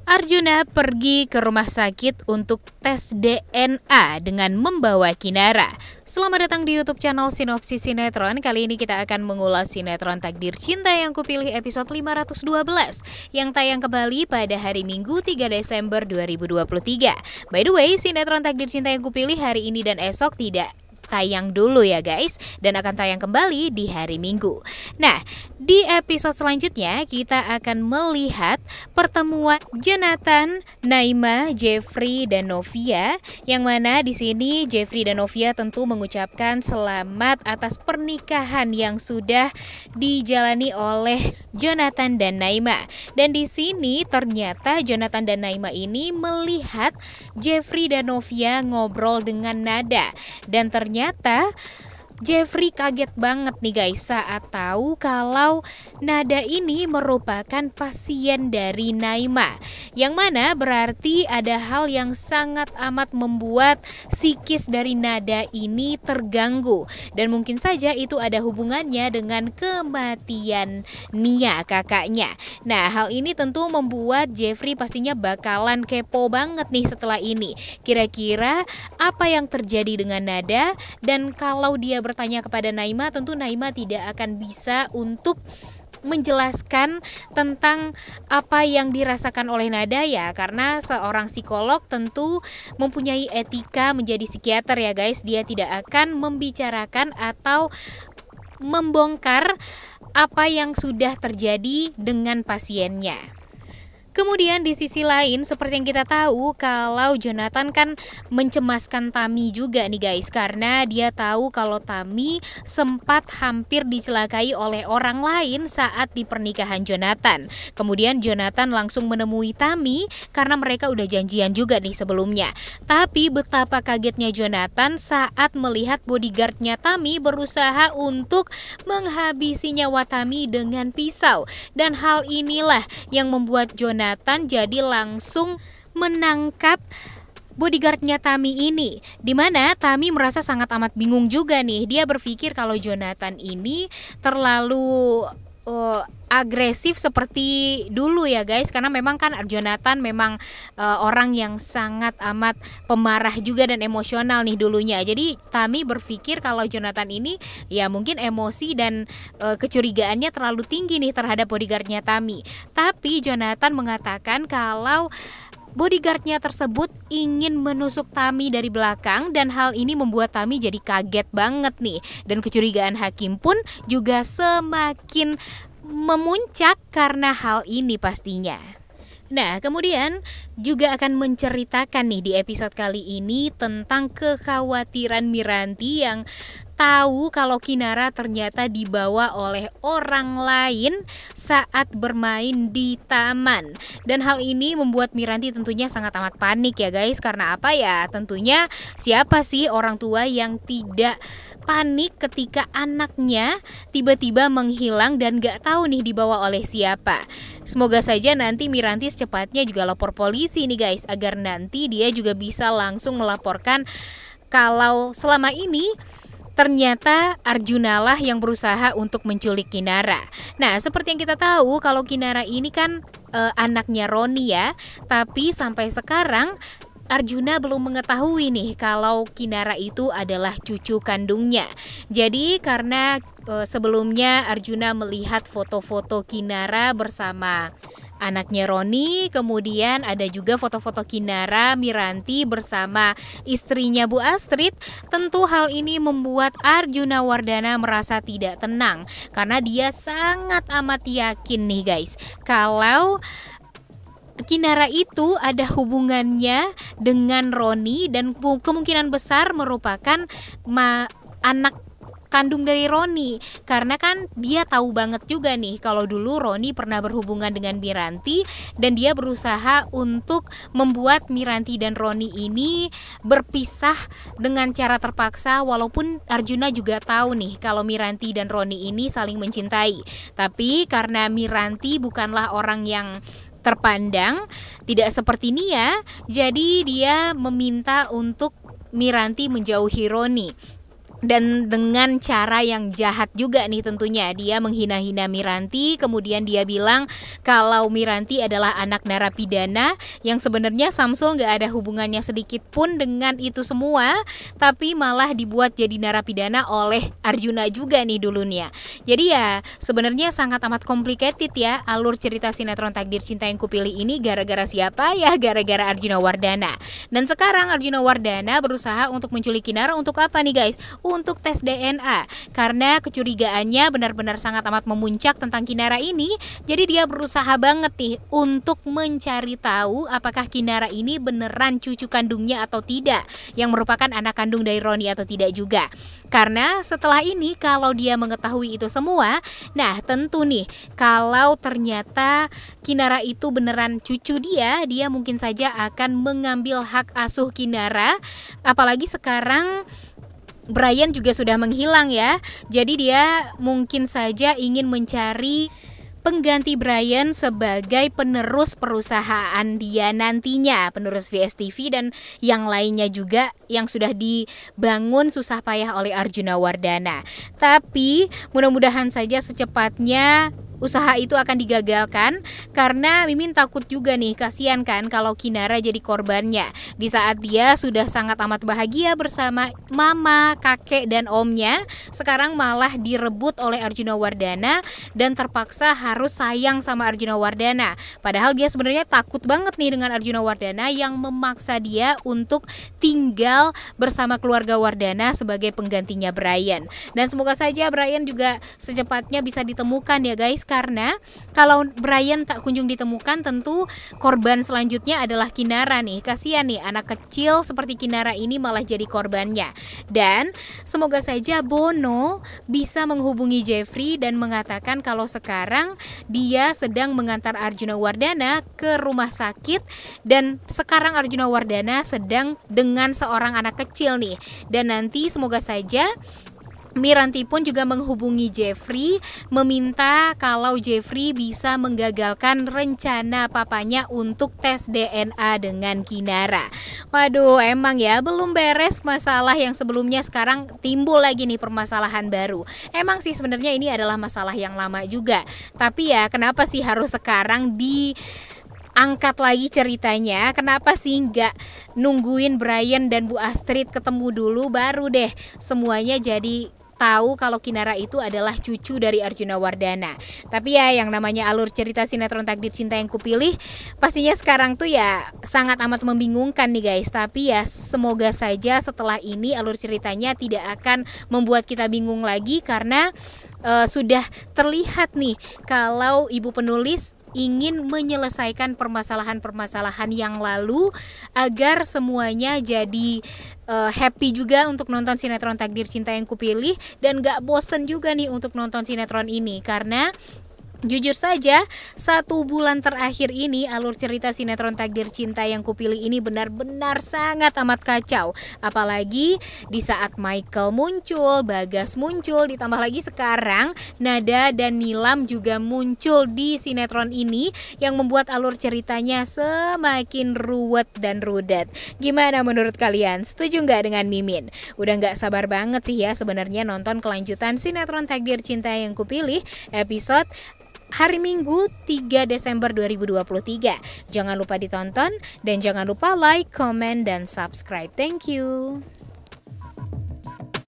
Arjuna pergi ke rumah sakit untuk tes DNA dengan membawa Kinara. Selamat datang di YouTube channel Sinopsis Sinetron. Kali ini kita akan mengulas sinetron Takdir Cinta yang kupilih episode 512 yang tayang kembali pada hari Minggu 3 Desember 2023. By the way, sinetron Takdir Cinta yang kupilih hari ini dan esok tidak tayang dulu ya guys, dan akan tayang kembali di hari Minggu. Nah, di episode selanjutnya kita akan melihat pertemuan Jonathan, Naima, Jeffrey dan Novia, yang mana di sini Jeffrey dan Novia tentu mengucapkan selamat atas pernikahan yang sudah dijalani oleh Jonathan dan Naima. Dan di sini ternyata Jonathan dan Naima ini melihat Jeffrey dan Novia ngobrol dengan Nada, dan ternyata Jeffrey kaget banget nih guys saat tahu kalau Nada ini merupakan pasien dari Naima, yang mana berarti ada hal yang sangat amat membuat psikis dari Nada ini terganggu, dan mungkin saja itu ada hubungannya dengan kematian Nia kakaknya. Nah, hal ini tentu membuat Jeffrey pastinya bakalan kepo banget nih setelah ini. Kira-kira apa yang terjadi dengan Nada, dan kalau dia bertanya kepada Naima, tentu Naima tidak akan bisa untuk menjelaskan tentang apa yang dirasakan oleh Nada ya, karena seorang psikolog tentu mempunyai etika menjadi psikiater ya guys. Dia tidak akan membicarakan atau membongkar apa yang sudah terjadi dengan pasiennya. Kemudian di sisi lain, seperti yang kita tahu kalau Jonathan kan mencemaskan Tami juga nih guys, karena dia tahu kalau Tami sempat hampir dicelakai oleh orang lain saat di pernikahan Jonathan. Kemudian Jonathan langsung menemui Tami karena mereka udah janjian juga nih sebelumnya. Tapi betapa kagetnya Jonathan saat melihat bodyguardnya Tami berusaha untuk menghabisi nyawa Tami dengan pisau. Dan hal inilah yang membuat Jonathan jadi langsung menangkap bodyguardnya Tami ini, dimana Tami merasa sangat amat bingung juga nih. Dia berpikir kalau Jonathan ini terlalu agresif seperti dulu ya guys, karena memang kan Jonathan memang orang yang sangat amat pemarah juga dan emosional nih dulunya. Jadi Tami berpikir kalau Jonathan ini ya mungkin emosi dan kecurigaannya terlalu tinggi nih terhadap bodyguardnya Tami. Tapi Jonathan mengatakan kalau bodyguardnya tersebut ingin menusuk Tami dari belakang, dan hal ini membuat Tami jadi kaget banget nih. Dan kecurigaan hakim pun juga semakin memuncak karena hal ini pastinya. Nah, kemudian juga akan menceritakan nih di episode kali ini tentang kekhawatiran Miranti yang tahu kalau Kinara ternyata dibawa oleh orang lain saat bermain di taman. Dan hal ini membuat Miranti tentunya sangat amat panik ya guys. Karena apa ya? Tentunya siapa sih orang tua yang tidak panik ketika anaknya tiba-tiba menghilang dan gak tahu nih dibawa oleh siapa. Semoga saja nanti Miranti secepatnya juga lapor polisi nih guys, agar nanti dia juga bisa langsung melaporkan kalau selama ini ternyata Arjuna lah yang berusaha untuk menculik Kinara. Nah, seperti yang kita tahu kalau Kinara ini kan anaknya Roni ya, tapi sampai sekarang Arjuna belum mengetahui nih kalau Kinara itu adalah cucu kandungnya. Jadi karena sebelumnya Arjuna melihat foto-foto Kinara bersama anaknya Roni, kemudian ada juga foto-foto Kinara Miranti bersama istrinya Bu Astrid. Tentu hal ini membuat Arjuna Wardana merasa tidak tenang, karena dia sangat amat yakin nih guys kalau Kinara itu ada hubungannya dengan Roni, dan kemungkinan besar merupakan anak kandung dari Roni, karena kan dia tahu banget juga nih kalau dulu Roni pernah berhubungan dengan Miranti, dan dia berusaha untuk membuat Miranti dan Roni ini berpisah dengan cara terpaksa, walaupun Arjuna juga tahu nih kalau Miranti dan Roni ini saling mencintai. Tapi karena Miranti bukanlah orang yang terpandang, tidak seperti Nia, jadi dia meminta untuk Miranti menjauhi Roni. dan dengan cara yang jahat juga nih tentunya. Dia menghina-hina Miranti, kemudian dia bilang kalau Miranti adalah anak narapidana, yang sebenarnya Samsul nggak ada hubungannya sedikit pun dengan itu semua, tapi malah dibuat jadi narapidana oleh Arjuna juga nih dulunya. Jadi ya sebenarnya sangat amat complicated ya alur cerita sinetron Takdir Cinta Yang Kupilih ini. Gara-gara siapa? Ya gara-gara Arjuna Wardana. Dan sekarang Arjuna Wardana berusaha untuk menculik Kinara. Untuk apa nih guys? Untuk tes DNA, karena kecurigaannya benar-benar sangat amat memuncak tentang Kinara ini. Jadi dia berusaha banget nih untuk mencari tahu apakah Kinara ini beneran cucu kandungnya atau tidak, yang merupakan anak kandung dari Roni atau tidak juga. Karena setelah ini kalau dia mengetahui itu semua, nah tentu nih kalau ternyata Kinara itu beneran cucu dia mungkin saja akan mengambil hak asuh Kinara. Apalagi sekarang Brian juga sudah menghilang ya. Jadi dia mungkin saja ingin mencari pengganti Brian sebagai penerus perusahaan dia nantinya, penerus VSTV dan yang lainnya juga yang sudah dibangun susah payah oleh Arjuna Wardana. Tapi mudah-mudahan saja secepatnya usaha itu akan digagalkan, karena Mimin takut juga nih, kasihan kan kalau Kinara jadi korbannya di saat dia sudah sangat amat bahagia bersama mama, kakek dan omnya. Sekarang malah direbut oleh Arjuna Wardana dan terpaksa harus sayang sama Arjuna Wardana, padahal dia sebenarnya takut banget nih dengan Arjuna Wardana yang memaksa dia untuk tinggal bersama keluarga Wardana sebagai penggantinya Brian. Dan semoga saja Brian juga secepatnya bisa ditemukan ya guys, karena kalau Brian tak kunjung ditemukan, tentu korban selanjutnya adalah Kinara nih. Kasihan nih anak kecil seperti Kinara ini malah jadi korbannya. Dan semoga saja Bono bisa menghubungi Jeffrey dan mengatakan kalau sekarang dia sedang mengantar Arjuna Wardana ke rumah sakit, dan sekarang Arjuna Wardana sedang dengan seorang anak kecil nih. Dan nanti semoga saja Miranti pun juga menghubungi Jeffrey, meminta kalau Jeffrey bisa menggagalkan rencana papanya untuk tes DNA dengan Kinara. Waduh, emang ya belum beres masalah yang sebelumnya, sekarang timbul lagi nih permasalahan baru. Emang sih sebenarnya ini adalah masalah yang lama juga, tapi ya kenapa sih harus sekarang angkat lagi ceritanya? Kenapa sih nggak nungguin Brian dan Bu Astrid ketemu dulu baru deh semuanya jadi tahu kalau Kinara itu adalah cucu dari Arjuna Wardana. Tapi ya yang namanya alur cerita sinetron Takdir Cinta Yang Kupilih pastinya sekarang tuh ya sangat amat membingungkan nih guys. Tapi ya semoga saja setelah ini alur ceritanya tidak akan membuat kita bingung lagi, karena sudah terlihat nih kalau ibu penulis ingin menyelesaikan permasalahan-permasalahan yang lalu agar semuanya jadi happy juga untuk nonton sinetron Takdir Cinta Yang Kupilih, dan gak bosen juga nih untuk nonton sinetron ini. Karena jujur saja 1 bulan terakhir ini alur cerita sinetron Takdir Cinta Yang Kupilih ini benar-benar sangat amat kacau. Apalagi di saat Michael muncul, Bagas muncul, ditambah lagi sekarang Nada dan Nilam juga muncul di sinetron ini, yang membuat alur ceritanya semakin ruwet dan rudet. Gimana menurut kalian? Setuju nggak dengan Mimin? Udah nggak sabar banget sih ya sebenarnya nonton kelanjutan sinetron Takdir Cinta Yang Kupilih episode hari Minggu 3 Desember 2023. Jangan lupa ditonton dan jangan lupa like, comment, dan subscribe. Thank you.